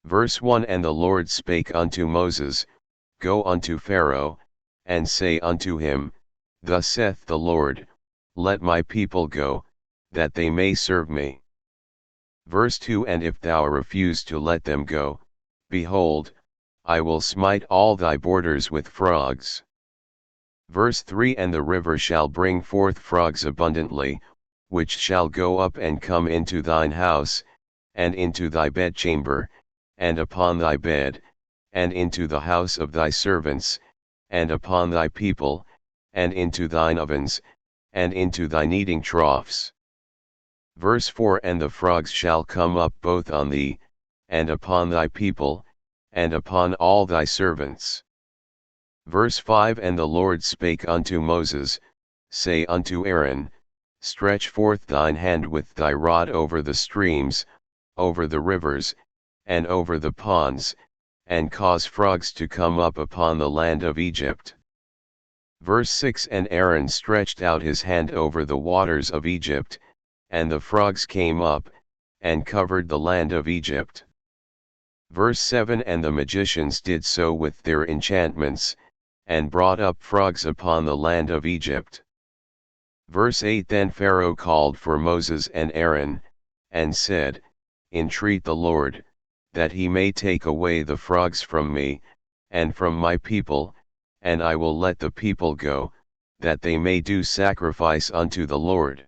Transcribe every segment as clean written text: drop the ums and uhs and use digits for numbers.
Verse 1 And the Lord spake unto Moses, Go unto Pharaoh, and say unto him, Thus saith the Lord, Let my people go, that they may serve me. Verse 2 And if thou refuse to let them go, behold, I will smite all thy borders with frogs. Verse 3 And the river shall bring forth frogs abundantly, which shall go up and come into thine house, and into thy bedchamber, and upon thy bed, and into the house of thy servants, and upon thy people, and into thine ovens, and into thy kneading troughs. Verse 4 And the frogs shall come up both on thee, and upon thy people, and upon all thy servants. Verse 5 And the Lord spake unto Moses, Say unto Aaron, Stretch forth thine hand with thy rod over the streams, over the rivers, and over the ponds, and cause frogs to come up upon the land of Egypt. Verse 6 And Aaron stretched out his hand over the waters of Egypt, and the frogs came up, and covered the land of Egypt. Verse 7 And the magicians did so with their enchantments, and brought up frogs upon the land of Egypt. Verse 8 Then Pharaoh called for Moses and Aaron, and said, Entreat the Lord, that he may take away the frogs from me, and from my people, and I will let the people go, that they may do sacrifice unto the Lord.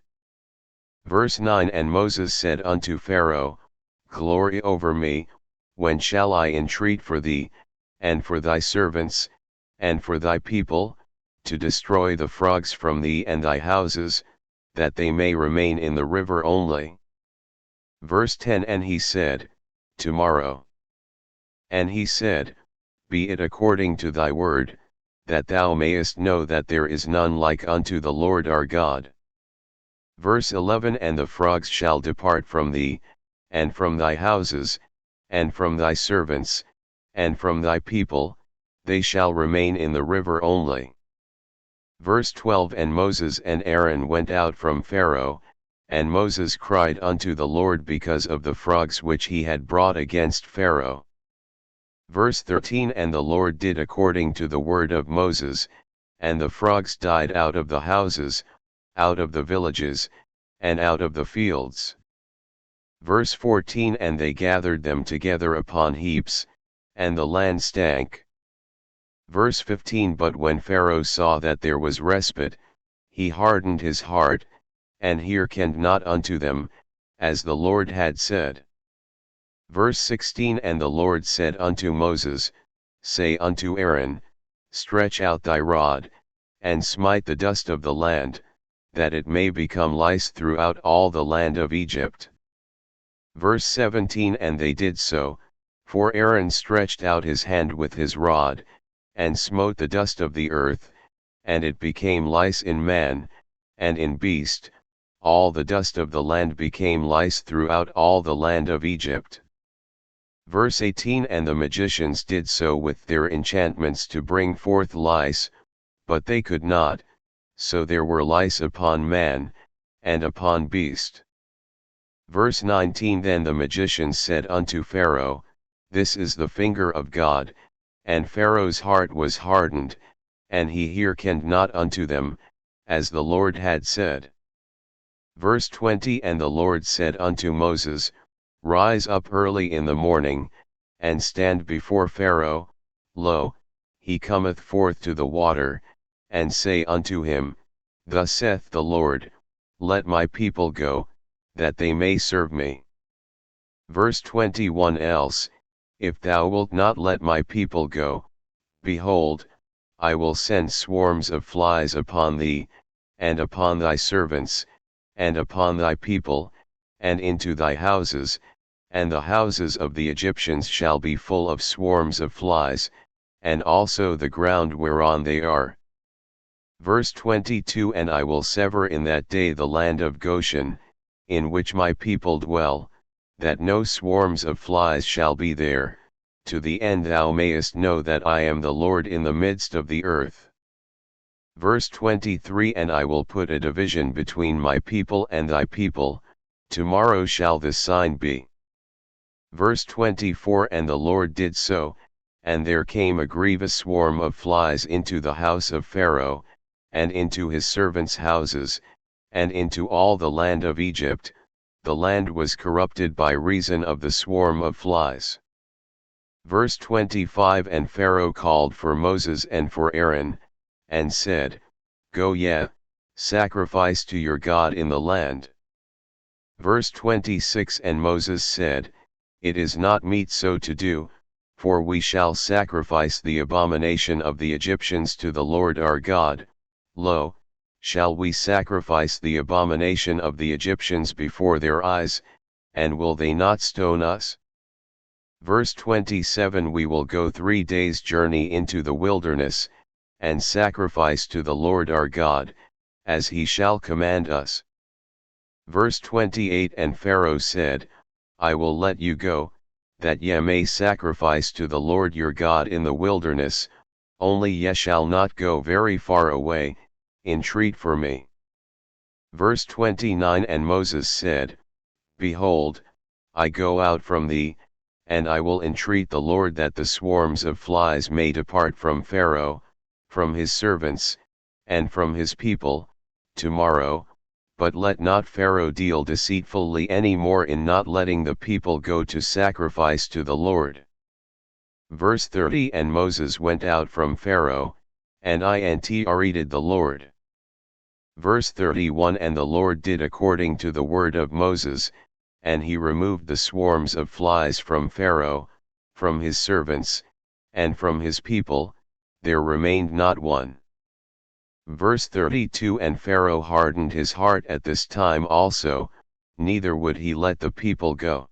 Verse 9 And Moses said unto Pharaoh, Glory over me, when shall I entreat for thee, and for thy servants, and for thy people, to destroy the frogs from thee and thy houses, that they may remain in the river only? Verse 10 And he said, Tomorrow. And he said, Be it according to thy word, that thou mayest know that there is none like unto the Lord our God. Verse 11 And the frogs shall depart from thee, and from thy houses, and from thy servants, and from thy people, they shall remain in the river only. Verse 12 And Moses and Aaron went out from Pharaoh, and Moses cried unto the Lord because of the frogs which he had brought against Pharaoh. Verse 13 And the Lord did according to the word of Moses, and the frogs died out of the houses, out of the villages, and out of the fields. Verse 14 And they gathered them together upon heaps, and the land stank. Verse 15 But when Pharaoh saw that there was respite, he hardened his heart, and hearkened not unto them, as the Lord had said. Verse 16 And the Lord said unto Moses, Say unto Aaron, Stretch out thy rod, and smite the dust of the land, that it may become lice throughout all the land of Egypt. Verse 17 And they did so, for Aaron stretched out his hand with his rod, and smote the dust of the earth, and it became lice in man, and in beast, all the dust of the land became lice throughout all the land of Egypt. Verse 18 And the magicians did so with their enchantments to bring forth lice, but they could not, so there were lice upon man, and upon beast. Verse 19 Then the magicians said unto Pharaoh, This is the finger of God, and Pharaoh's heart was hardened, and he hearkened not unto them, as the Lord had said. Verse 20 And the Lord said unto Moses, Rise up early in the morning, and stand before Pharaoh, lo, he cometh forth to the water, and say unto him, Thus saith the Lord, Let my people go, that they may serve me. Verse 21 Else, if thou wilt not let my people go, behold, I will send swarms of flies upon thee, and upon thy servants, and upon thy people, and into thy houses, and the houses of the Egyptians shall be full of swarms of flies, and also the ground whereon they are. Verse 22 And I will sever in that day the land of Goshen, in which my people dwell, that no swarms of flies shall be there, to the end thou mayest know that I am the Lord in the midst of the earth. Verse 23 And I will put a division between my people and thy people, tomorrow shall this sign be. Verse 24 And the Lord did so, and there came a grievous swarm of flies into the house of Pharaoh, and into his servants' houses, and into all the land of Egypt. The land was corrupted by reason of the swarm of flies. Verse 25 And Pharaoh called for Moses and for Aaron, and said, Go ye, sacrifice to your God in the land. Verse 26 And Moses said, It is not meet so to do, for we shall sacrifice the abomination of the Egyptians to the Lord our God. Lo, shall we sacrifice the abomination of the Egyptians before their eyes, and will they not stone us? Verse 27 We will go 3 days' journey into the wilderness, and sacrifice to the Lord our God, as he shall command us. Verse 28 And Pharaoh said, I will let you go, that ye may sacrifice to the Lord your God in the wilderness, only ye shall not go very far away, entreat for me. Verse 29 And Moses said, Behold, I go out from thee, and I will entreat the Lord that the swarms of flies may depart from Pharaoh, from his servants, and from his people, tomorrow, but let not Pharaoh deal deceitfully any more in not letting the people go to sacrifice to the Lord. Verse 30 And Moses went out from Pharaoh, and entreated the Lord. Verse 31 And the Lord did according to the word of Moses, and he removed the swarms of flies from Pharaoh, from his servants, and from his people, there remained not one. Verse 32 And Pharaoh hardened his heart at this time also, neither would he let the people go.